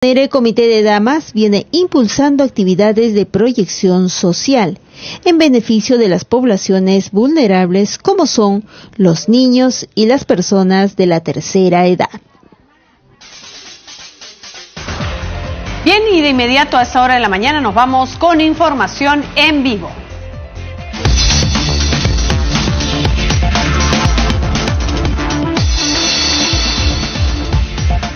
El Comité de Damas viene impulsando actividades de proyección social en beneficio de las poblaciones vulnerables como son los niños y las personas de la tercera edad. Bien, y de inmediato a esta hora de la mañana nos vamos con información en vivo.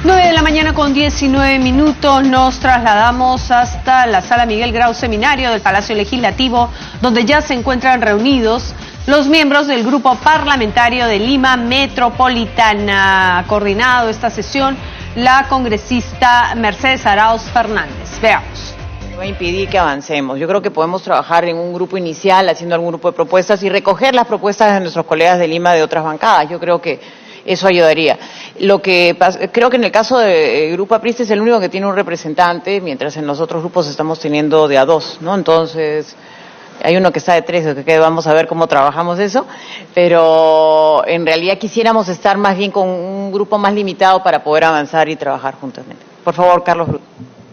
9 de la mañana con 19 minutos, nos trasladamos hasta la Sala Miguel Grau Seminario del Palacio Legislativo, donde ya se encuentran reunidos los miembros del Grupo Parlamentario de Lima Metropolitana. Ha coordinado esta sesión la congresista Mercedes Arauz Fernández. Veamos. Va a impedir que avancemos. Yo creo que podemos trabajar en un grupo inicial, haciendo algún grupo de propuestas y recoger las propuestas de nuestros colegas de Lima de otras bancadas. Yo creo que eso ayudaría. Creo que en el caso del Grupo Apriste es el único que tiene un representante, mientras en los otros grupos estamos teniendo de a dos, ¿no? Entonces, hay uno que está de tres, que vamos a ver cómo trabajamos eso, pero en realidad quisiéramos estar más bien con un grupo más limitado para poder avanzar y trabajar juntamente. Por favor, Carlos Bruto.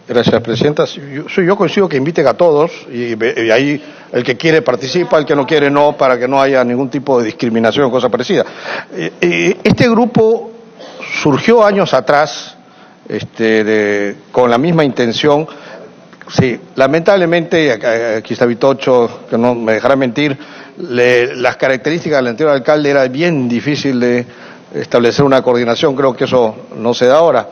Gracias, Presidenta. Yo consigo que inviten a todos y ahí el que quiere participa, el que no quiere no, para que no haya ningún tipo de discriminación o cosa parecida. Este grupo surgió años atrás con la misma intención. Sí, lamentablemente, aquí está Vitocho, que no me dejará mentir, las características del anterior alcalde era bien difícil de establecer una coordinación, creo que eso no se da ahora.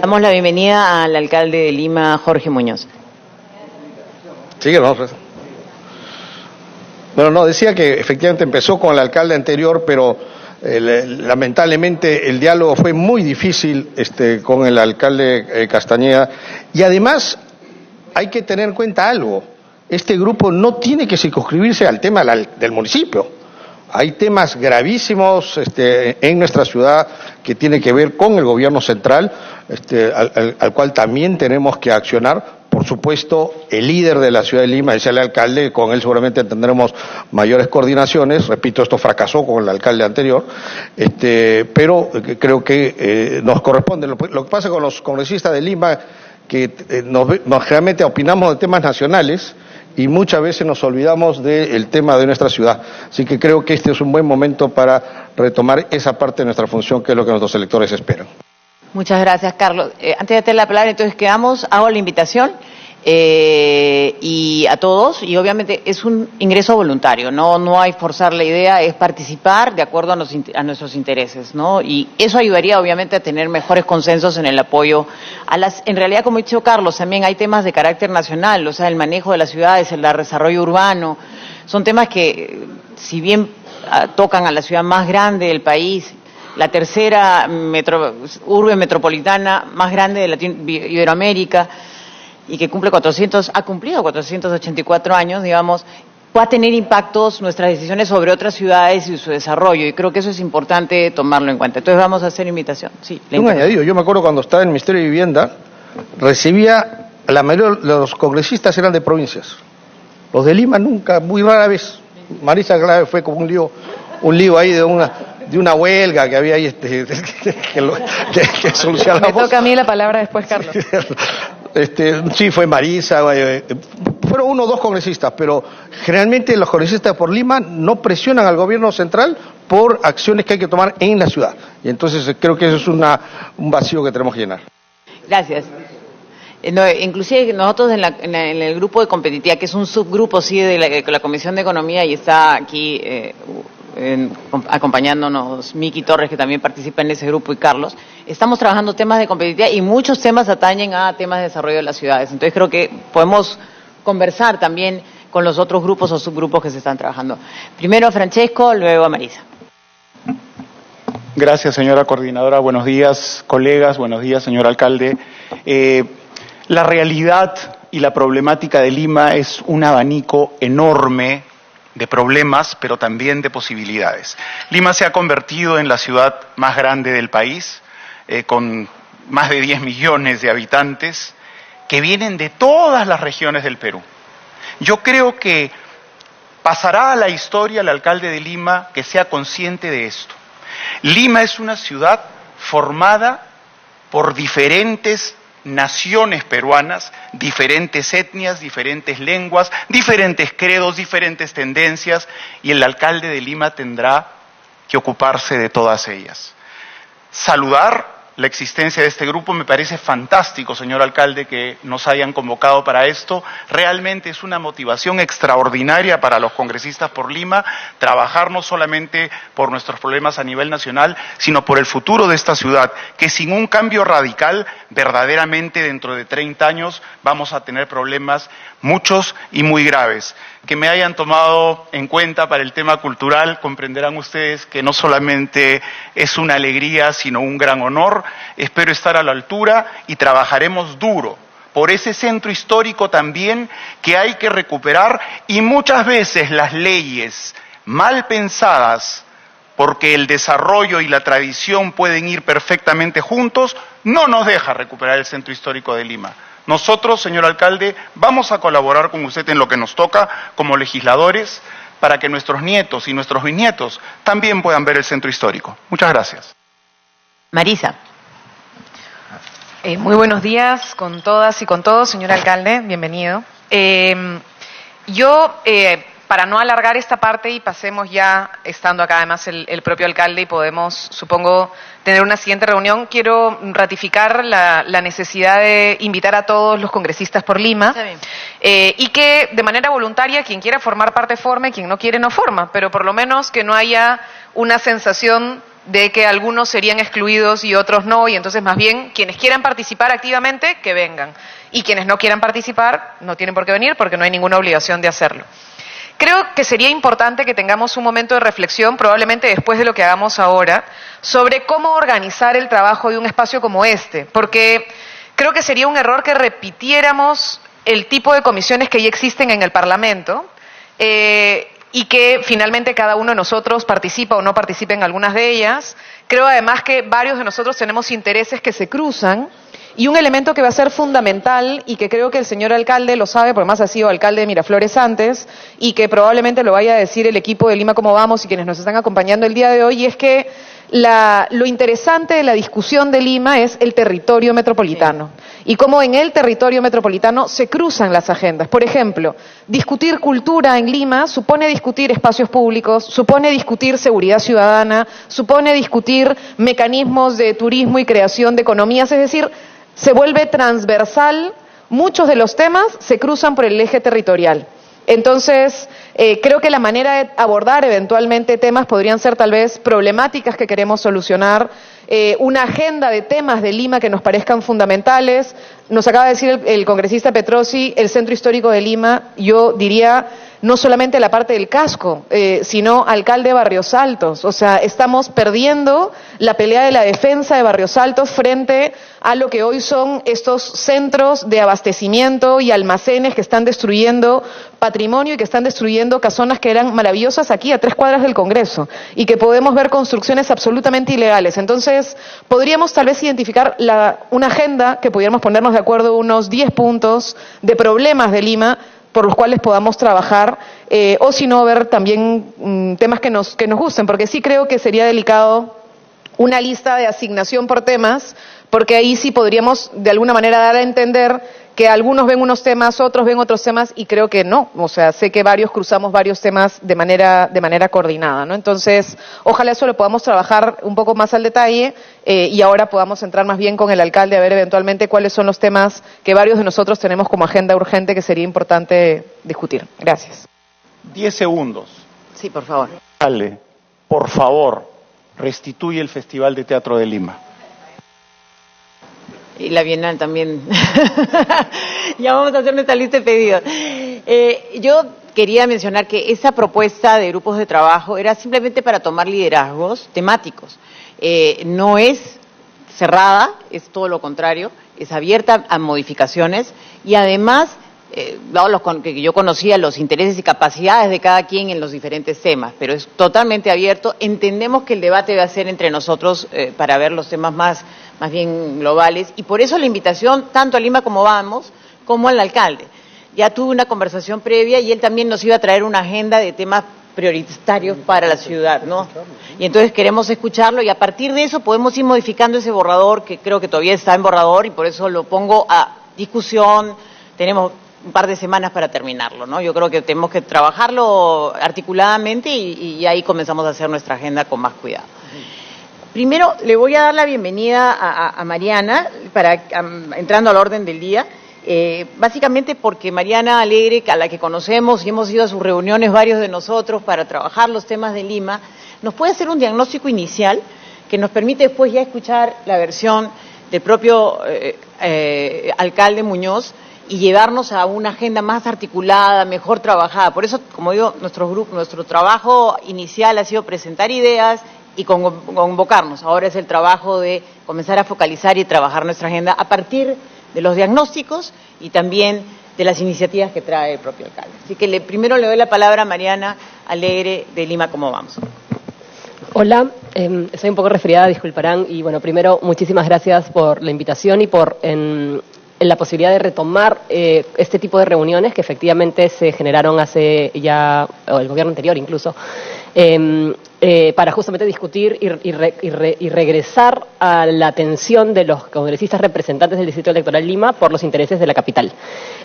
Damos la bienvenida al alcalde de Lima, Jorge Muñoz. Sí, no. Bueno, no, decía que efectivamente empezó con el alcalde anterior, pero lamentablemente el diálogo fue muy difícil con el alcalde Castañeda. Y además hay que tener en cuenta algo. Este grupo no tiene que circunscribirse al tema del municipio. Hay temas gravísimos en nuestra ciudad que tienen que ver con el gobierno central, al cual también tenemos que accionar. Por supuesto, el líder de la ciudad de Lima es el alcalde, con él seguramente tendremos mayores coordinaciones. Repito, esto fracasó con el alcalde anterior, pero creo que nos corresponde. Lo que pasa con los congresistas de Lima, que nos generalmente opinamos de temas nacionales, y muchas veces nos olvidamos del tema de nuestra ciudad. Así que creo que este es un buen momento para retomar esa parte de nuestra función, que es lo que nuestros electores esperan. Muchas gracias, Carlos. Antes de darte la palabra, entonces hago la invitación y a todos, y obviamente es un ingreso voluntario, no hay forzar la idea, es participar de acuerdo a nuestros intereses, ¿no? Y eso ayudaría obviamente a tener mejores consensos en el apoyo en realidad, como ha dicho Carlos, también hay temas de carácter nacional, o sea, el manejo de las ciudades, el desarrollo urbano, son temas que, si bien tocan a la ciudad más grande del país, la tercera urbe metropolitana más grande de Iberoamérica, y que ha cumplido 484 años, digamos, va a tener impactos nuestras decisiones sobre otras ciudades y su desarrollo, y creo que eso es importante tomarlo en cuenta. Entonces vamos a hacer invitación. Sí, un añadido, yo me acuerdo cuando estaba en el Ministerio de Vivienda, la mayoría de los congresistas eran de provincias. Los de Lima nunca, muy rara vez. Marisa Clave fue como un lío ahí de una huelga que había ahí que solucionamos. Me toca a mí la palabra después, Carlos. Sí, fue Marisa, fueron 1 o 2 congresistas, pero generalmente los congresistas por Lima no presionan al gobierno central por acciones que hay que tomar en la ciudad. Y entonces creo que eso es un vacío que tenemos que llenar. Gracias. Inclusive nosotros en el grupo de competitividad, que es un subgrupo sí de la Comisión de Economía, y está aquí acompañándonos Miki Torres, que también participa en ese grupo, y Carlos, estamos trabajando temas de competitividad y muchos temas atañen a temas de desarrollo de las ciudades. Entonces creo que podemos conversar también con los otros grupos o subgrupos que se están trabajando. Primero a Francesco, luego a Marisa. Gracias, señora coordinadora. Buenos días, colegas. Buenos días, señor alcalde. La realidad y la problemática de Lima es un abanico enorme de problemas, pero también de posibilidades. Lima se ha convertido en la ciudad más grande del país, con más de 10 millones de habitantes, que vienen de todas las regiones del Perú. Yo creo que pasará a la historia el alcalde de Lima que sea consciente de esto. Lima es una ciudad formada por diferentes naciones peruanas, diferentes etnias, diferentes lenguas, diferentes credos, diferentes tendencias, y el alcalde de Lima tendrá que ocuparse de todas ellas. Saludar la existencia de este grupo, me parece fantástico, señor alcalde, que nos hayan convocado para esto. Realmente es una motivación extraordinaria para los congresistas por Lima, trabajar no solamente por nuestros problemas a nivel nacional, sino por el futuro de esta ciudad, que sin un cambio radical, verdaderamente dentro de 30 años vamos a tener problemas muchos y muy graves. Que me hayan tomado en cuenta para el tema cultural, comprenderán ustedes que no solamente es una alegría, sino un gran honor. Espero estar a la altura y trabajaremos duro por ese centro histórico también que hay que recuperar, y muchas veces las leyes mal pensadas, porque el desarrollo y la tradición pueden ir perfectamente juntos, no nos deja recuperar el centro histórico de Lima. Nosotros, señor alcalde, vamos a colaborar con usted en lo que nos toca como legisladores para que nuestros nietos y nuestros bisnietos también puedan ver el centro histórico. Muchas gracias. Marisa. Muy buenos días con todas y con todos, señor alcalde, bienvenido. Para no alargar esta parte y pasemos ya, estando acá además el propio alcalde y podemos, supongo, tener una siguiente reunión, quiero ratificar la necesidad de invitar a todos los congresistas por Lima y que de manera voluntaria quien quiera formar parte forme, quien no quiere no forma, pero por lo menos que no haya una sensación de que algunos serían excluidos y otros no, y entonces más bien quienes quieran participar activamente, que vengan, y quienes no quieran participar no tienen por qué venir porque no hay ninguna obligación de hacerlo. Creo que sería importante que tengamos un momento de reflexión, probablemente después de lo que hagamos ahora, sobre cómo organizar el trabajo de un espacio como este, porque creo que sería un error que repitiéramos el tipo de comisiones que ya existen en el Parlamento y que finalmente cada uno de nosotros participa o no participe en algunas de ellas. Creo además que varios de nosotros tenemos intereses que se cruzan. Y un elemento que va a ser fundamental y que creo que el señor alcalde lo sabe, porque además ha sido alcalde de Miraflores antes, y que probablemente lo vaya a decir el equipo de Lima Cómo Vamos y quienes nos están acompañando el día de hoy, y es que lo interesante de la discusión de Lima es el territorio metropolitano. Y cómo en el territorio metropolitano se cruzan las agendas. Por ejemplo, discutir cultura en Lima supone discutir espacios públicos, supone discutir seguridad ciudadana, supone discutir mecanismos de turismo y creación de economías, es decir, se vuelve transversal, muchos de los temas se cruzan por el eje territorial. Entonces, creo que la manera de abordar eventualmente temas podrían ser tal vez problemáticas que queremos solucionar, una agenda de temas de Lima que nos parezcan fundamentales. Nos acaba de decir el congresista Petrosi, el centro histórico de Lima, yo diría no solamente la parte del casco, sino alcalde de Barrios Altos. O sea, estamos perdiendo la pelea de la defensa de Barrios Altos frente a lo que hoy son estos centros de abastecimiento y almacenes que están destruyendo patrimonio y que están destruyendo casonas que eran maravillosas aquí a 3 cuadras del Congreso y que podemos ver construcciones absolutamente ilegales. Entonces, podríamos tal vez identificar una agenda que pudiéramos ponernos de acuerdo, unos 10 puntos de problemas de Lima por los cuales podamos trabajar, o si no, ver también temas que nos gusten, porque sí creo que sería delicado una lista de asignación por temas, porque ahí sí podríamos de alguna manera dar a entender que algunos ven unos temas, otros ven otros temas, y creo que no. O sea, sé que varios cruzamos varios temas de manera coordinada, ¿no? Entonces, ojalá eso lo podamos trabajar un poco más al detalle y ahora podamos entrar más bien con el alcalde a ver eventualmente cuáles son los temas que varios de nosotros tenemos como agenda urgente que sería importante discutir. Gracias. 10 segundos. Sí, por favor. Alcalde, por favor, restituye el Festival de Teatro de Lima. Y la Bienal también. Ya vamos a hacer nuestra lista de pedidos. Yo quería mencionar que esa propuesta de grupos de trabajo era simplemente para tomar liderazgos temáticos. No es cerrada, es todo lo contrario, es abierta a modificaciones y además, dado que yo conocía los intereses y capacidades de cada quien en los diferentes temas, pero es totalmente abierto. Entendemos que el debate va a ser entre nosotros para ver los temas más bien globales, y por eso la invitación tanto a Lima Cómo Vamos como al alcalde. Ya tuve una conversación previa y él también nos iba a traer una agenda de temas prioritarios para la ciudad, ¿no? Y entonces queremos escucharlo y a partir de eso podemos ir modificando ese borrador, que creo que todavía está en borrador y por eso lo pongo a discusión. Tenemos un par de semanas para terminarlo, ¿no? Yo creo que tenemos que trabajarlo articuladamente y ahí comenzamos a hacer nuestra agenda con más cuidado. Primero, le voy a dar la bienvenida a Mariana, entrando al orden del día, básicamente porque Mariana Alegre, a la que conocemos y hemos ido a sus reuniones varios de nosotros para trabajar los temas de Lima, nos puede hacer un diagnóstico inicial que nos permite después ya escuchar la versión del propio alcalde Muñoz y llevarnos a una agenda más articulada, mejor trabajada. Por eso, como digo, nuestro trabajo inicial ha sido presentar ideas y convocarnos. Ahora es el trabajo de comenzar a focalizar y trabajar nuestra agenda a partir de los diagnósticos y también de las iniciativas que trae el propio alcalde. Así que primero le doy la palabra a Mariana Alegre de Lima. ¿Cómo vamos? Hola, estoy un poco resfriada, disculparán. Y bueno, primero, muchísimas gracias por la invitación y por en la posibilidad de retomar este tipo de reuniones que efectivamente se generaron hace ya, o el gobierno anterior incluso, para justamente discutir y regresar a la atención de los congresistas representantes del Distrito Electoral Lima por los intereses de la capital.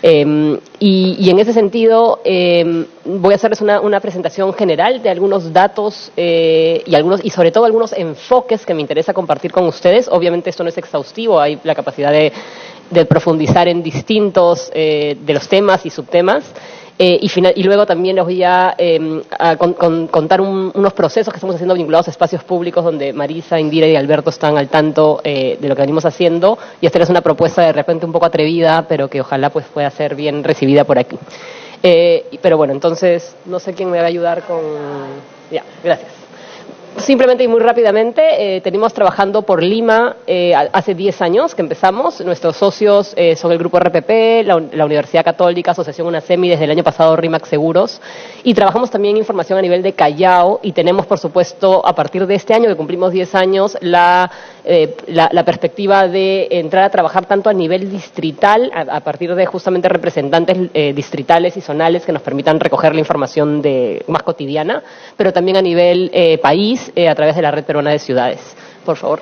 Y en ese sentido voy a hacerles una presentación general de algunos datos y sobre todo algunos enfoques que me interesa compartir con ustedes. Obviamente esto no es exhaustivo, hay la capacidad de profundizar en distintos de los temas y subtemas. Y luego también les voy a contar unos procesos que estamos haciendo vinculados a espacios públicos donde Marisa, Indira y Alberto están al tanto de lo que venimos haciendo, y esta es una propuesta de repente un poco atrevida, pero que ojalá pues pueda ser bien recibida por aquí. Pero bueno, entonces no sé quién me va a ayudar con... Ya, gracias. Simplemente y muy rápidamente, tenemos trabajando por Lima hace 10 años que empezamos. Nuestros socios son el Grupo RPP, la Universidad Católica, Asociación UNASEMI, desde el año pasado RIMAC Seguros. Y trabajamos también información a nivel de Callao y tenemos, por supuesto, a partir de este año que cumplimos 10 años, la perspectiva de entrar a trabajar tanto a nivel distrital, a partir de justamente representantes distritales y zonales que nos permitan recoger la información más cotidiana, pero también a nivel país, a través de la Red Peruana de Ciudades. Por favor.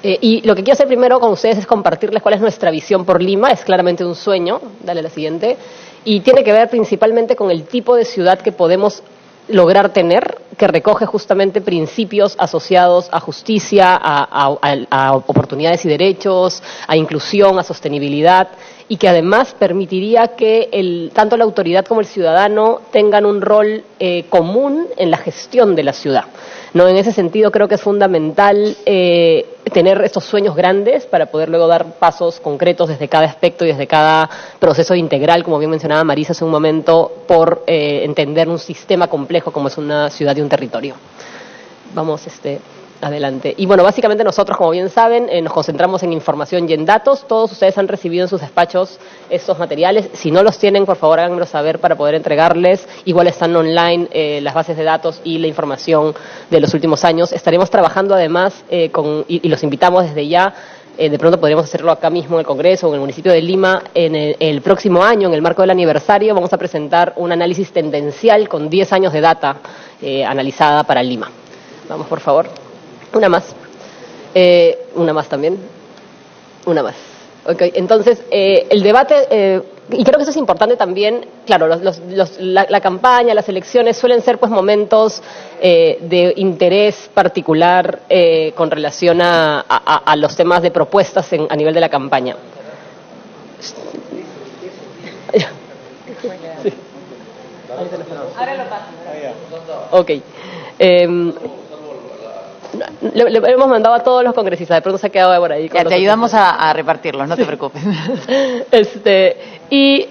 Y lo que quiero hacer primero con ustedes es compartirles cuál es nuestra visión por Lima. Es claramente un sueño. Dale la siguiente. Y tiene que ver principalmente con el tipo de ciudad que podemos lograr tener, que recoge justamente principios asociados a justicia, a oportunidades y derechos, a inclusión, a sostenibilidad, y que además permitiría que tanto la autoridad como el ciudadano tengan un rol común en la gestión de la ciudad. ¿No? En ese sentido creo que es fundamental tener estos sueños grandes para poder luego dar pasos concretos desde cada aspecto y desde cada proceso integral, como bien mencionaba Marisa hace un momento, por entender un sistema complejo como es una ciudad y un territorio. Vamos adelante. Y bueno, básicamente nosotros, como bien saben, nos concentramos en información y en datos. Todos ustedes han recibido en sus despachos estos materiales. Si no los tienen, por favor, háganmelo saber para poder entregarles. Igual están online las bases de datos y la información de los últimos años. Estaremos trabajando además y los invitamos desde ya. De pronto podríamos hacerlo acá mismo en el Congreso o en el municipio de Lima. En el próximo año, en el marco del aniversario, vamos a presentar un análisis tendencial con 10 años de data analizada para Lima. Vamos, por favor. Una más. Una más también. Una más. Okay. Entonces, el debate, y creo que eso es importante también, claro, la campaña, las elecciones suelen ser pues momentos de interés particular con relación a los temas de propuestas a nivel de la campaña. Sí. Ahora lo paso. Ok. Le hemos mandado a todos los congresistas, de pronto se ha quedado por ahí. Ya, te ayudamos a repartirlos, no te preocupes. Y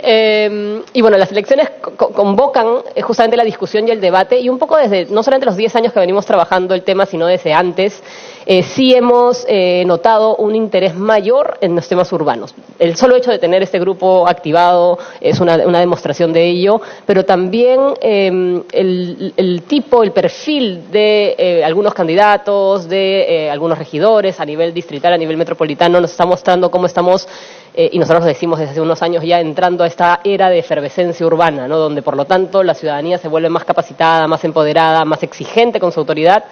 bueno, las elecciones convocan justamente la discusión y el debate, y un poco desde, no solamente los 10 años que venimos trabajando el tema, sino desde antes, Sí hemos notado un interés mayor en los temas urbanos. El solo hecho de tener este grupo activado es una demostración de ello, pero también el tipo, el perfil de algunos candidatos, de algunos regidores a nivel distrital, a nivel metropolitano, nos está mostrando cómo estamos, y nosotros lo decimos desde hace unos años ya, entrando a esta era de efervescencia urbana, ¿no? Donde por lo tanto la ciudadanía se vuelve más capacitada, más empoderada, más exigente con su autoridad,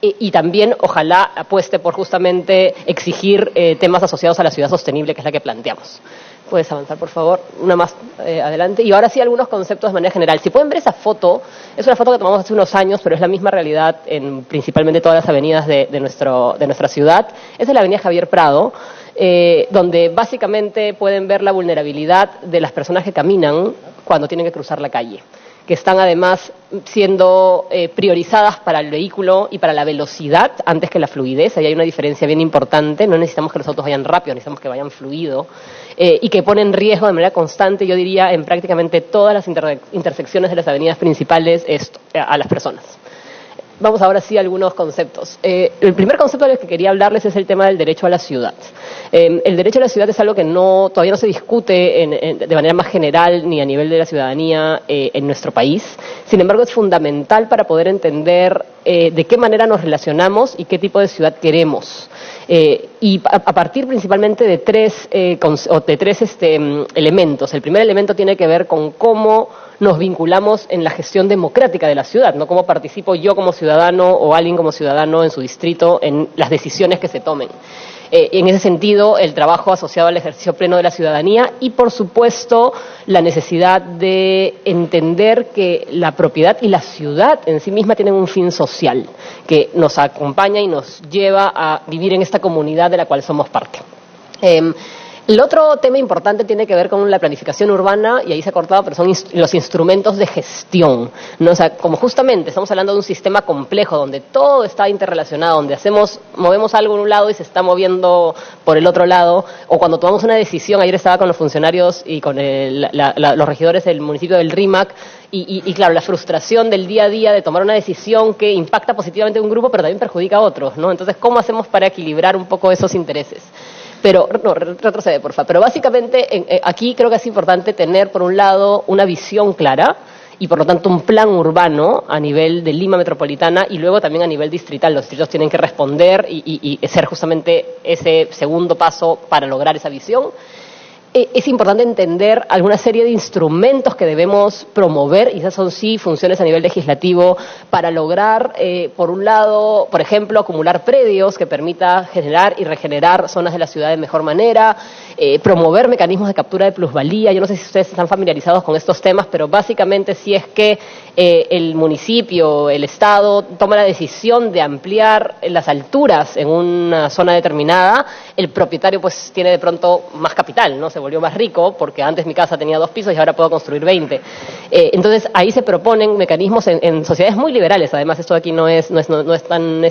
y también ojalá apueste por justamente exigir temas asociados a la ciudad sostenible, que es la que planteamos. Puedes avanzar, por favor, una más adelante. Y ahora sí, algunos conceptos de manera general. Si pueden ver esa foto, es una foto que tomamos hace unos años, pero es la misma realidad en principalmente todas las avenidas de nuestra ciudad. Esa es la avenida Javier Prado, donde básicamente pueden ver la vulnerabilidad de las personas que caminan cuando tienen que cruzar la calle, que están además siendo priorizadas para el vehículo y para la velocidad antes que la fluidez. Ahí hay una diferencia bien importante. No necesitamos que los autos vayan rápido, necesitamos que vayan fluido, y que pone en riesgo de manera constante, yo diría, en prácticamente todas las intersecciones de las avenidas principales a las personas. Vamos ahora sí a algunos conceptos. El primer concepto del que quería hablarles es el tema del derecho a la ciudad. El derecho a la ciudad es algo que todavía no se discute de manera más general ni a nivel de la ciudadanía en nuestro país. Sin embargo, es fundamental para poder entender de qué manera nos relacionamos y qué tipo de ciudad queremos. Y a partir principalmente de tres elementos. El primer elemento tiene que ver con cómo nos vinculamos en la gestión democrática de la ciudad, ¿no? Cómo participo yo como ciudadano o alguien como ciudadano en su distrito en las decisiones que se tomen. En ese sentido, el trabajo asociado al ejercicio pleno de la ciudadanía y, por supuesto, la necesidad de entender que la propiedad y la ciudad en sí misma tienen un fin social que nos acompaña y nos lleva a vivir en esta comunidad de la cual somos parte. El otro tema importante tiene que ver con la planificación urbana, y ahí se ha cortado, pero son los instrumentos de gestión, ¿no? O sea, como justamente estamos hablando de un sistema complejo donde todo está interrelacionado, donde movemos algo en un lado y se está moviendo por el otro lado, o cuando tomamos una decisión, ayer estaba con los funcionarios y con los regidores del municipio del RIMAC, y claro, la frustración del día a día de tomar una decisión que impacta positivamente a un grupo, pero también perjudica a otros, ¿no? Entonces, ¿cómo hacemos para equilibrar un poco esos intereses? Pero, no, retrocede, por favor. Pero básicamente aquí creo que es importante tener, por un lado, una visión clara y, por lo tanto, un plan urbano a nivel de Lima metropolitana y luego también a nivel distrital. Los distritos tienen que responder y ser justamente ese segundo paso para lograr esa visión. Es importante entender alguna serie de instrumentos que debemos promover, y esas son sí funciones a nivel legislativo, para lograr, por un lado, por ejemplo, acumular predios que permita generar y regenerar zonas de la ciudad de mejor manera, promover mecanismos de captura de plusvalía. Yo no sé si ustedes están familiarizados con estos temas, pero básicamente si es que el municipio, el Estado, toma la decisión de ampliar las alturas en una zona determinada, el propietario pues tiene de pronto más capital, ¿no? Se volvió más rico porque antes mi casa tenía 2 pisos y ahora puedo construir 20. Entonces ahí se proponen mecanismos en sociedades muy liberales, además esto de aquí no es tan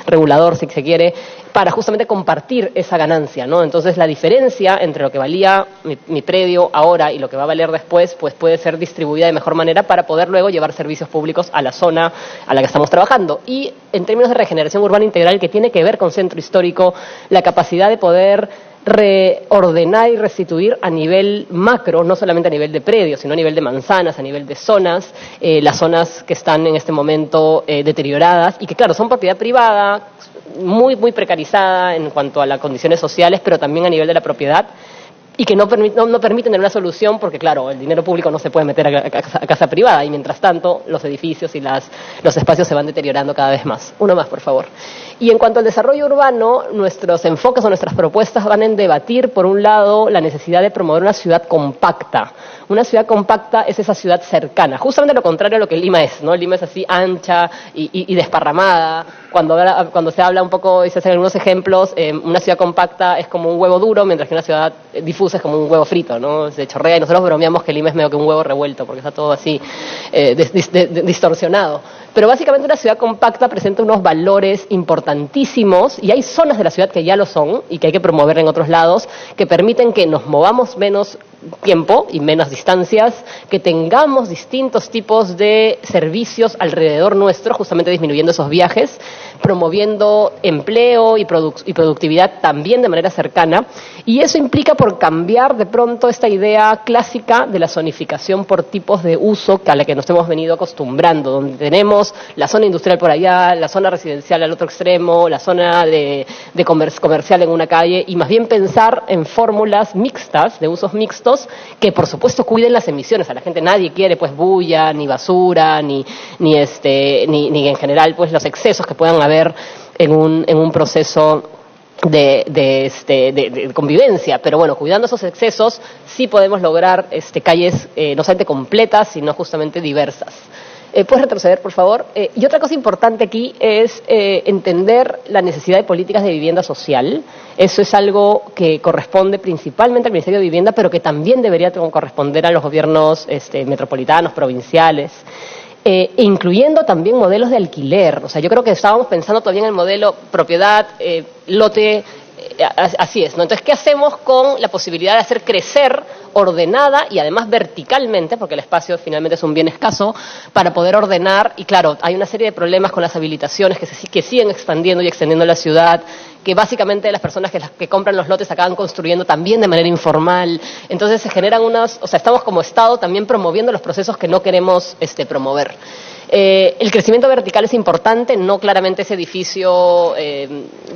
regulador, si se quiere, para justamente compartir esa ganancia, ¿no? Entonces la diferencia entre lo que valía mi predio ahora y lo que va a valer después, pues puede ser distribuida de mejor manera para poder luego llevar servicios públicos a la zona a la que estamos trabajando. Y en términos de regeneración urbana integral, que tiene que ver con centro histórico, la capacidad de poder reordenar y restituir a nivel macro, no solamente a nivel de predios, sino a nivel de manzanas, a nivel de zonas, las zonas que están en este momento deterioradas y que, claro, son propiedad privada, muy precarizada en cuanto a las condiciones sociales, pero también a nivel de la propiedad, y que no permiten una solución porque, claro, el dinero público no se puede meter a casa privada y, mientras tanto, los edificios y los espacios se van deteriorando cada vez más. Uno más, por favor. Y en cuanto al desarrollo urbano, nuestros enfoques o nuestras propuestas van en debatir, por un lado, la necesidad de promover una ciudad compacta. Una ciudad compacta es esa ciudad cercana, justamente lo contrario a lo que Lima es, ¿no? Lima es así ancha y desparramada. Cuando se habla un poco y se hacen algunos ejemplos, una ciudad compacta es como un huevo duro, mientras que una ciudad difusa es como un huevo frito, ¿no? Se chorrea, y nosotros bromeamos que Lima es medio que un huevo revuelto, porque está todo así distorsionado. Pero básicamente una ciudad compacta presenta unos valores importantísimos, y hay zonas de la ciudad que ya lo son y que hay que promover en otros lados, que permiten que nos movamos menos tiempo y menos distancias, que tengamos distintos tipos de servicios alrededor nuestro, justamente disminuyendo esos viajes, promoviendo empleo y productividad también de manera cercana, y eso implica por cambiar de pronto esta idea clásica de la zonificación por tipos de uso a la que nos hemos venido acostumbrando, donde tenemos la zona industrial por allá, la zona residencial al otro extremo, la zona de comercial en una calle, y más bien pensar en fórmulas mixtas, de usos mixtos, que por supuesto cuiden las emisiones. A la gente nadie quiere pues bulla, ni basura, ni en general pues los excesos que puedan haber en un proceso de convivencia, pero bueno, cuidando esos excesos sí podemos lograr calles no solamente completas, sino justamente diversas. ¿Puedes retroceder, por favor? Y otra cosa importante aquí es entender la necesidad de políticas de vivienda social. Eso es algo que corresponde principalmente al Ministerio de Vivienda, pero que también debería corresponder a los gobiernos metropolitanos, provinciales. Incluyendo también modelos de alquiler. O sea, yo creo que estábamos pensando todavía en el modelo propiedad, lote, así es, ¿no? Entonces, ¿qué hacemos con la posibilidad de hacer crecer ordenada y además verticalmente, porque el espacio finalmente es un bien escaso, para poder ordenar? Y claro, hay una serie de problemas con las habilitaciones que siguen expandiendo y extendiendo la ciudad, que básicamente las personas que compran los lotes acaban construyendo también de manera informal. Entonces se generan estamos como Estado también promoviendo los procesos que no queremos promover. El crecimiento vertical es importante, no claramente ese edificio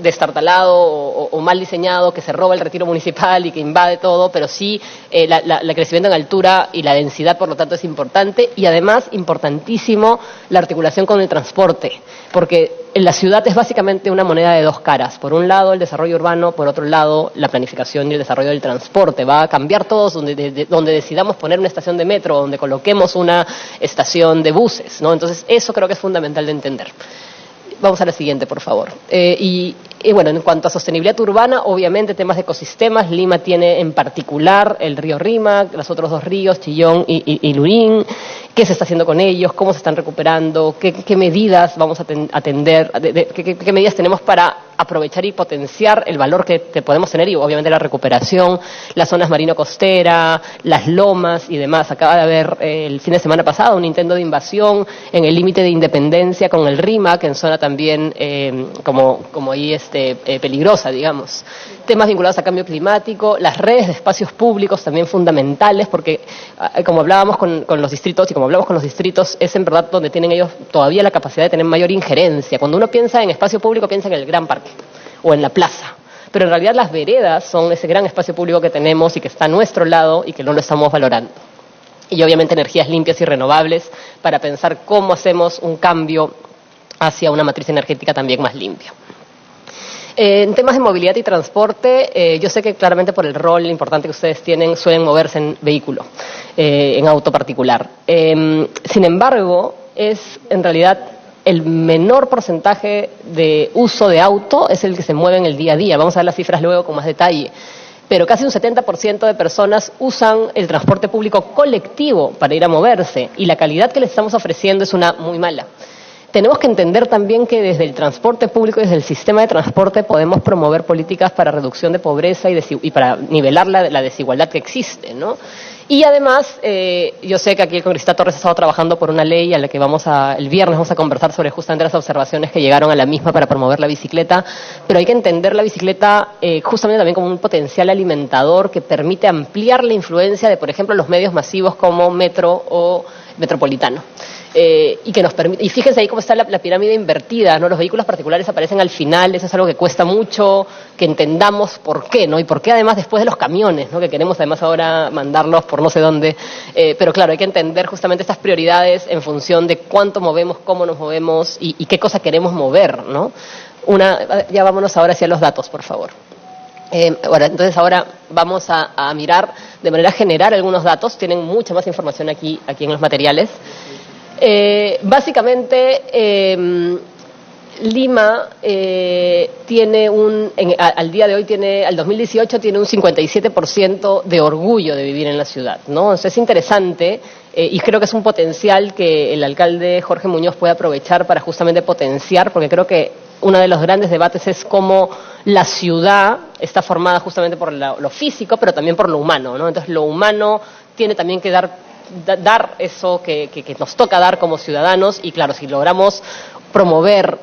destartalado o mal diseñado que se roba el retiro municipal y que invade todo, pero sí el crecimiento en altura y la densidad, por lo tanto, es importante, y además importantísimo la articulación con el transporte, porque en la ciudad es básicamente una moneda de dos caras. Por un lado el desarrollo urbano, por otro lado la planificación y el desarrollo del transporte. Va a cambiar todos donde decidamos poner una estación de metro, donde coloquemos una estación de buses, ¿no? Entonces eso creo que es fundamental de entender. Vamos a la siguiente, por favor. Y bueno, en cuanto a sostenibilidad urbana, obviamente temas de ecosistemas. Lima tiene en particular el río Rímac, los otros dos ríos, Chillón y Lurín. ¿Qué se está haciendo con ellos? ¿Cómo se están recuperando? ¿Qué medidas vamos a atender? ¿Qué medidas tenemos para aprovechar y potenciar el valor que podemos tener? Y obviamente la recuperación, las zonas marino-costera, las lomas y demás. Acaba de haber el fin de semana pasado un intento de invasión en el límite de Independencia con el Rímac, en zona también como ahí peligrosa, digamos. Temas vinculados a cambio climático, las redes de espacios públicos también fundamentales, porque como hablábamos con los distritos, y como hablamos con los distritos, es en verdad donde tienen ellos todavía la capacidad de tener mayor injerencia. Cuando uno piensa en espacio público, piensa en el gran parque o en la plaza, pero en realidad las veredas son ese gran espacio público que tenemos y que está a nuestro lado y que no lo estamos valorando. Y obviamente energías limpias y renovables para pensar cómo hacemos un cambio hacia una matriz energética también más limpia. En temas de movilidad y transporte, yo sé que claramente por el rol importante que ustedes tienen, suelen moverse en vehículo, en auto particular. Sin embargo, es en realidad el menor porcentaje de uso de auto es el que se mueve en el día a día. Vamos a ver las cifras luego con más detalle. Pero casi un 70% de personas usan el transporte público colectivo para ir a moverse, y la calidad que les estamos ofreciendo es una muy mala. Tenemos que entender también que desde el transporte público, desde el sistema de transporte, podemos promover políticas para reducción de pobreza y para nivelar la desigualdad que existe, ¿no? Y además, yo sé que aquí el congresista Torres ha estado trabajando por una ley a la que el viernes vamos a conversar sobre justamente las observaciones que llegaron a la misma para promover la bicicleta, pero hay que entender la bicicleta justamente también como un potencial alimentador que permite ampliar la influencia de, por ejemplo, los medios masivos como metro o metropolitano. Y que nos permite, y fíjense ahí cómo está la pirámide invertida, ¿no? Los vehículos particulares aparecen al final, eso es algo que cuesta mucho que entendamos por qué, ¿no? Y por qué además después de los camiones, ¿no? Que queremos además ahora mandarlos por no sé dónde, pero claro, hay que entender justamente estas prioridades en función de cuánto movemos, cómo nos movemos y qué cosa queremos mover, ¿no? Ya vámonos ahora hacia los datos, por favor. Bueno, entonces ahora vamos a mirar de manera general algunos datos, tienen mucha más información aquí en los materiales. Básicamente, Lima tiene al día de hoy al 2018 tiene un 57% de orgullo de vivir en la ciudad, ¿no? Entonces es interesante y creo que es un potencial que el alcalde Jorge Muñoz puede aprovechar para justamente potenciar, porque creo que uno de los grandes debates es cómo la ciudad está formada justamente por lo físico, pero también por lo humano, ¿no? Entonces lo humano tiene también que dar eso que nos toca dar como ciudadanos, y claro, si logramos promover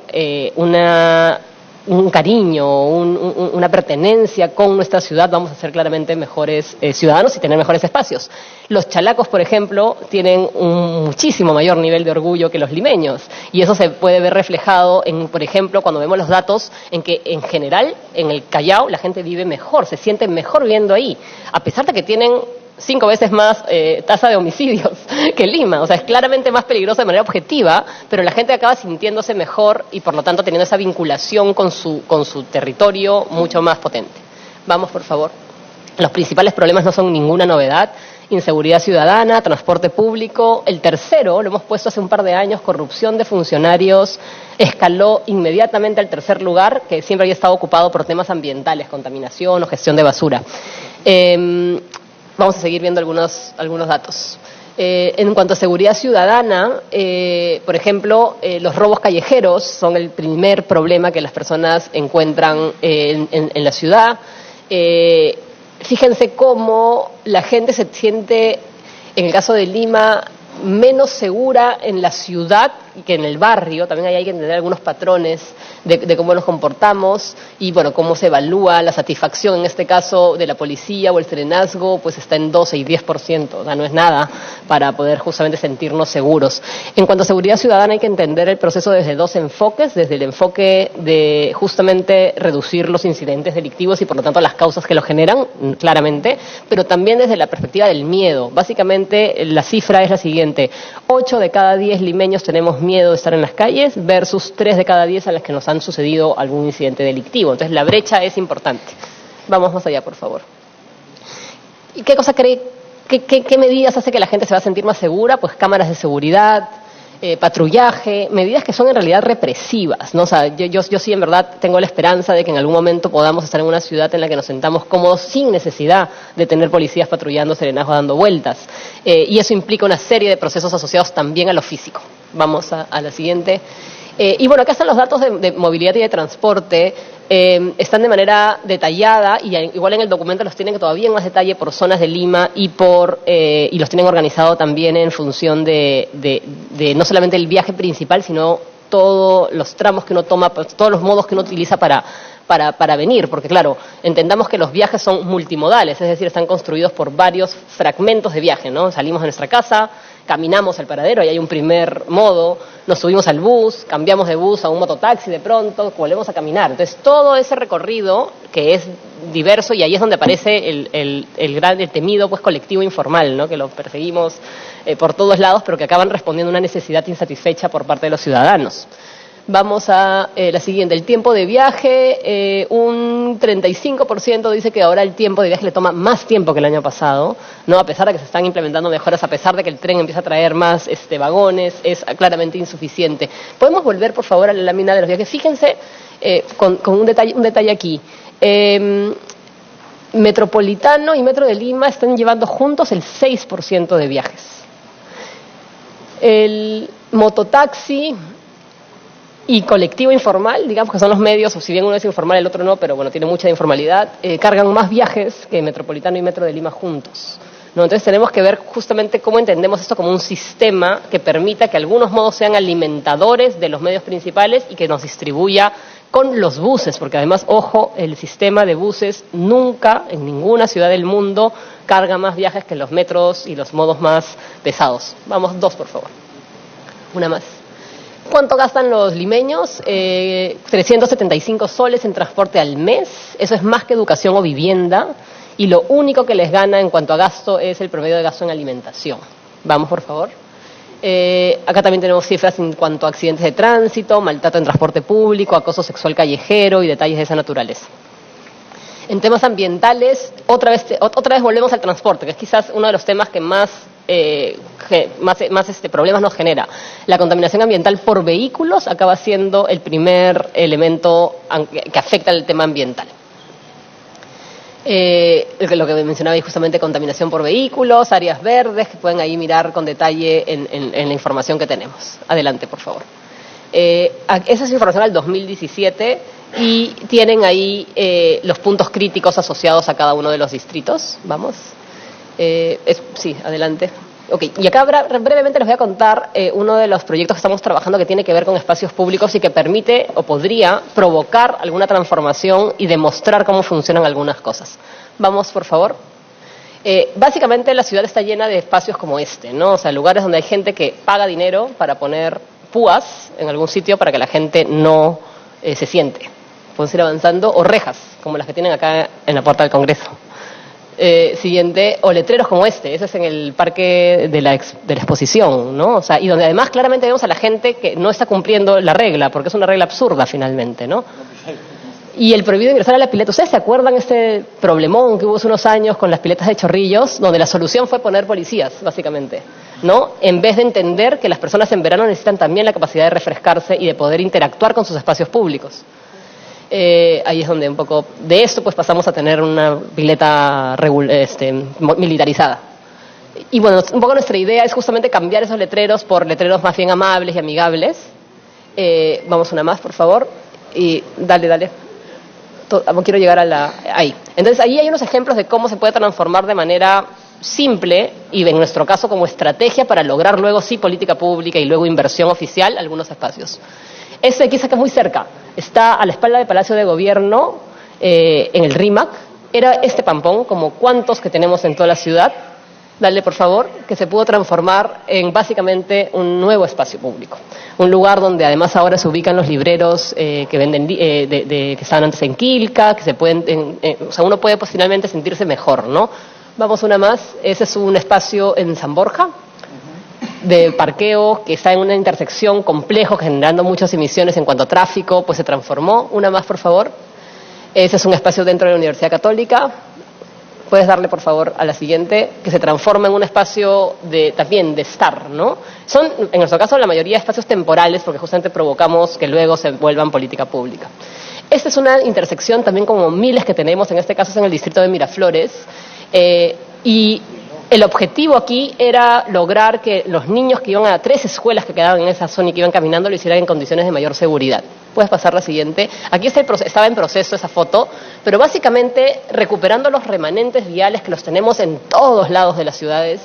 un cariño, una pertenencia con nuestra ciudad, vamos a ser claramente mejores ciudadanos y tener mejores espacios. Los chalacos, por ejemplo, tienen un muchísimo mayor nivel de orgullo que los limeños, y eso se puede ver reflejado en, por ejemplo, cuando vemos los datos en que en general en el Callao la gente vive mejor, se siente mejor viviendo ahí, a pesar de que tienen 5 veces más tasa de homicidios que Lima. O sea, es claramente más peligroso de manera objetiva, pero la gente acaba sintiéndose mejor y por lo tanto teniendo esa vinculación con su territorio mucho más potente. Vamos, por favor. Los principales problemas no son ninguna novedad: inseguridad ciudadana, transporte público. El tercero, lo hemos puesto hace un par de años, corrupción de funcionarios, escaló inmediatamente al tercer lugar, que siempre había estado ocupado por temas ambientales, contaminación o gestión de basura. Vamos a seguir viendo algunos datos. En cuanto a seguridad ciudadana, por ejemplo, los robos callejeros son el primer problema que las personas encuentran en la ciudad. Fíjense cómo la gente se siente, en el caso de Lima, menos segura en la ciudad que en el barrio. También hay que entender algunos patrones de cómo nos comportamos y, bueno, cómo se evalúa la satisfacción, en este caso, de la policía o el serenazgo, pues está en 12 y 10%, o sea, no es nada para poder justamente sentirnos seguros. En cuanto a seguridad ciudadana, hay que entender el proceso desde dos enfoques: desde el enfoque de justamente reducir los incidentes delictivos y, por lo tanto, las causas que lo generan, claramente, pero también desde la perspectiva del miedo. Básicamente, la cifra es la siguiente: 8 de cada 10 limeños tenemos miedo de estar en las calles versus 3 de cada 10 a las que nos han sucedido algún incidente delictivo. Entonces, la brecha es importante. Vamos más allá, por favor. ¿Y qué cosa cree, qué medidas hace que la gente se va a sentir más segura? Pues cámaras de seguridad, patrullaje, medidas que son en realidad represivas, ¿no? O sea, yo sí en verdad tengo la esperanza de que en algún momento podamos estar en una ciudad en la que nos sentamos cómodos sin necesidad de tener policías patrullando, serenazgos dando vueltas. Y eso implica una serie de procesos asociados también a lo físico. Vamos a la siguiente. Y bueno, acá están los datos de movilidad y de transporte. Están de manera detallada, y igual en el documento los tienen todavía en más detalle por zonas de Lima y los tienen organizado también en función de no solamente el viaje principal, sino todos los tramos que uno toma, todos los modos que uno utiliza para venir, porque claro, entendamos que los viajes son multimodales, es decir, están construidos por varios fragmentos de viaje, ¿no? Salimos de nuestra casa, caminamos al paradero, y hay un primer modo, nos subimos al bus, cambiamos de bus a un mototaxi de pronto, volvemos a caminar. Entonces, todo ese recorrido, que es diverso, y ahí es donde aparece el temido pues colectivo informal, ¿no? Que lo perseguimos por todos lados, pero que acaban respondiendo a una necesidad insatisfecha por parte de los ciudadanos. Vamos a la siguiente, el tiempo de viaje. Un 35% dice que ahora el tiempo de viaje le toma más tiempo que el año pasado, ¿no? A pesar de que se están implementando mejoras, a pesar de que el tren empieza a traer más vagones, es claramente insuficiente. ¿Podemos volver, por favor, a la lámina de los viajes? Fíjense con un detalle aquí. Metropolitano y Metro de Lima están llevando juntos el 6% de viajes. El mototaxi y colectivo informal, digamos que son los medios, o si bien uno es informal, el otro no, pero bueno, tiene mucha informalidad, cargan más viajes que Metropolitano y Metro de Lima juntos, ¿no? Entonces tenemos que ver justamente cómo entendemos esto como un sistema que permita que algunos modos sean alimentadores de los medios principales y que nos distribuya con los buses, porque además, ojo, el sistema de buses nunca, en ninguna ciudad del mundo, carga más viajes que los metros y los modos más pesados. Vamos, 2, por favor. Una más. ¿Cuánto gastan los limeños? 375 soles en transporte al mes. Eso es más que educación o vivienda. Y lo único que les gana en cuanto a gasto es el promedio de gasto en alimentación. Vamos, por favor. Acá también tenemos cifras en cuanto a accidentes de tránsito, maltrato en transporte público, acoso sexual callejero y detalles de esa naturaleza. En temas ambientales, otra vez volvemos al transporte, que es quizás uno de los temas que más problemas nos genera. La contaminación ambiental por vehículos acaba siendo el primer elemento que afecta el tema ambiental. Lo que mencionaba ahí justamente, contaminación por vehículos, áreas verdes, que pueden ahí mirar con detalle en la información que tenemos. Adelante, por favor. Esa es información del 2017. y tienen ahí los puntos críticos asociados a cada uno de los distritos. Vamos. Sí, adelante. Okay. Y acá brevemente les voy a contar uno de los proyectos que estamos trabajando que tiene que ver con espacios públicos y que permite o podría provocar alguna transformación y demostrar cómo funcionan algunas cosas. Vamos, por favor. Básicamente la ciudad está llena de espacios como este, ¿no? O sea, lugares donde hay gente que paga dinero para poner púas en algún sitio para que la gente no se siente. Podemos ir avanzando. O rejas, como las que tienen acá en la puerta del Congreso. Siguiente, o letreros como ese es en el parque de la exposición, ¿no? O sea, y donde además claramente vemos a la gente que no está cumpliendo la regla, porque es una regla absurda finalmente, ¿no? Y el prohibido ingresar a la pileta. ¿Ustedes se acuerdan este problemón que hubo hace unos años con las piletas de Chorrillos, donde la solución fue poner policías, básicamente, ¿no? En vez de entender que las personas en verano necesitan también la capacidad de refrescarse y de poder interactuar con sus espacios públicos. Ahí es donde un poco de esto pues pasamos a tener una pileta militarizada. Y bueno, un poco nuestra idea es justamente cambiar esos letreros por letreros más bien amables y amigables. Vamos una más, por favor. Y dale. Quiero llegar a ahí. Entonces ahí hay unos ejemplos de cómo se puede transformar de manera simple y en nuestro caso como estrategia para lograr luego sí política pública y luego inversión oficial algunos espacios. Este aquí está muy cerca, está a la espalda del Palacio de Gobierno, en el RIMAC. Era este pampón, como cuantos que tenemos en toda la ciudad, dale por favor, que se pudo transformar en básicamente un nuevo espacio público. Un lugar donde además ahora se ubican los libreros que venden, que estaban antes en Quilca, que se pueden, o sea, uno puede pues, finalmente sentirse mejor, ¿no? Vamos una más, ese es un espacio en San Borja, de parqueo, que está en una intersección complejo, generando muchas emisiones en cuanto a tráfico, pues se transformó. Una más, por favor. Ese es un espacio dentro de la Universidad Católica. Puedes darle, por favor, a la siguiente, que se transforma en un espacio también de estar, ¿no? Son, en nuestro caso, la mayoría espacios temporales, porque justamente provocamos que luego se vuelvan política pública. Esta es una intersección también como miles que tenemos, en este caso es en el distrito de Miraflores, y el objetivo aquí era lograr que los niños que iban a 3 escuelas que quedaban en esa zona y que iban caminando lo hicieran en condiciones de mayor seguridad. Puedes pasar la siguiente. Aquí estaba en proceso esa foto, pero básicamente recuperando los remanentes viales que los tenemos en todos lados de las ciudades,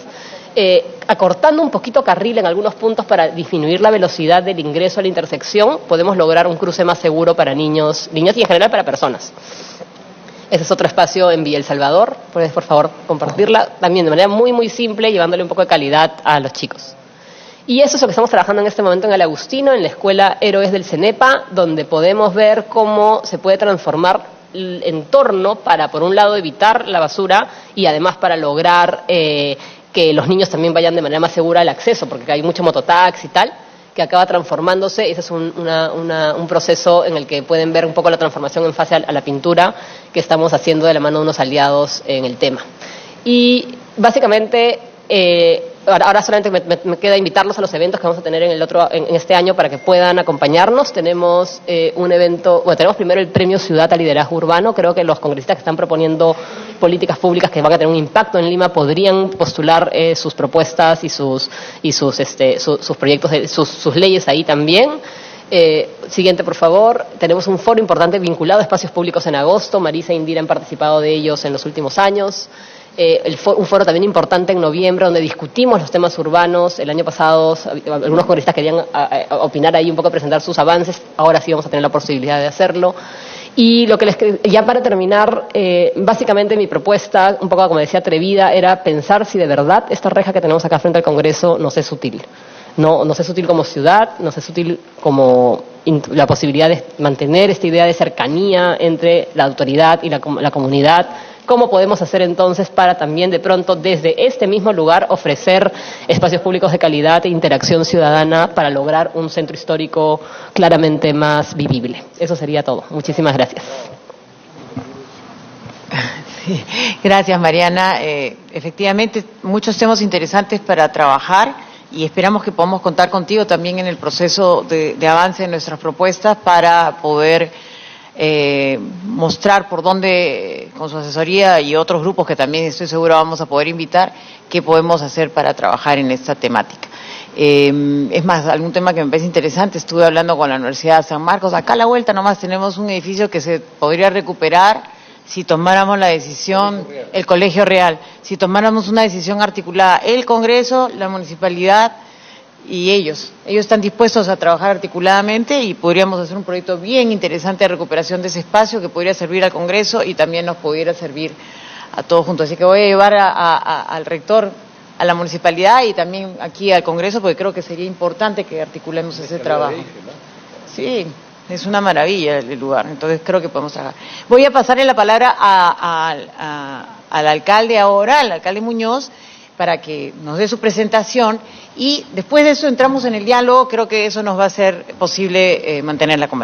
acortando un poquito carril en algunos puntos para disminuir la velocidad del ingreso a la intersección, podemos lograr un cruce más seguro para niños y en general para personas. Ese es otro espacio en Villa El Salvador. Puedes, por favor, compartirla también de manera muy, muy simple, llevándole un poco de calidad a los chicos. Y eso es lo que estamos trabajando en este momento en el Agustino, en la Escuela Héroes del CENEPA, donde podemos ver cómo se puede transformar el entorno para, por un lado, evitar la basura y además para lograr que los niños también vayan de manera más segura al acceso, porque hay mucho mototaxi y tal, que acaba transformándose. Ese es un proceso en el que pueden ver un poco la transformación en fase a la pintura que estamos haciendo de la mano de unos aliados en el tema. Y básicamente, ahora solamente me queda invitarlos a los eventos que vamos a tener en este año para que puedan acompañarnos. Tenemos un evento, tenemos primero el Premio Ciudad a Liderazgo Urbano. Creo que los congresistas que están proponiendo políticas públicas que van a tener un impacto en Lima podrían postular sus propuestas y sus proyectos, sus leyes ahí también. Siguiente, por favor. Tenemos un foro importante vinculado a espacios públicos en agosto. Marisa e Indira han participado de ellos en los últimos años. Un foro también importante en noviembre donde discutimos los temas urbanos. El año pasado algunos congresistas querían opinar ahí un poco, presentar sus avances. Ahora sí vamos a tener la posibilidad de hacerlo. Y ya para terminar, básicamente mi propuesta, un poco como decía atrevida, era pensar si de verdad esta reja que tenemos acá frente al Congreso nos es útil. No nos es útil como ciudad, nos es útil como la posibilidad de mantener esta idea de cercanía entre la autoridad y la comunidad. ¿Cómo podemos hacer entonces para también de pronto desde este mismo lugar ofrecer espacios públicos de calidad e interacción ciudadana para lograr un centro histórico claramente más vivible? Eso sería todo. Muchísimas gracias. Sí, gracias, Mariana. Efectivamente, muchos temas interesantes para trabajar y esperamos que podamos contar contigo también en el proceso de avance de nuestras propuestas para poder mostrar por dónde, con su asesoría y otros grupos que también estoy segura vamos a poder invitar, qué podemos hacer para trabajar en esta temática. Es más, algún tema que me parece interesante, estuve hablando con la Universidad de San Marcos, acá a la vuelta nomás tenemos un edificio que se podría recuperar si tomáramos la decisión, el Colegio Real, si tomáramos una decisión articulada, el Congreso, la Municipalidad y ellos están dispuestos a trabajar articuladamente y podríamos hacer un proyecto bien interesante de recuperación de ese espacio que podría servir al Congreso y también nos pudiera servir a todos juntos. Así que voy a llevar al rector, a la Municipalidad y también aquí al Congreso, porque creo que sería importante que articulemos ese trabajo. Sí, es una maravilla el lugar, entonces creo que podemos trabajar. Voy a pasarle la palabra al alcalde ahora, al alcalde Muñoz, para que nos dé su presentación y después de eso entramos en el diálogo, creo que eso nos va a hacer posible mantener la conversación.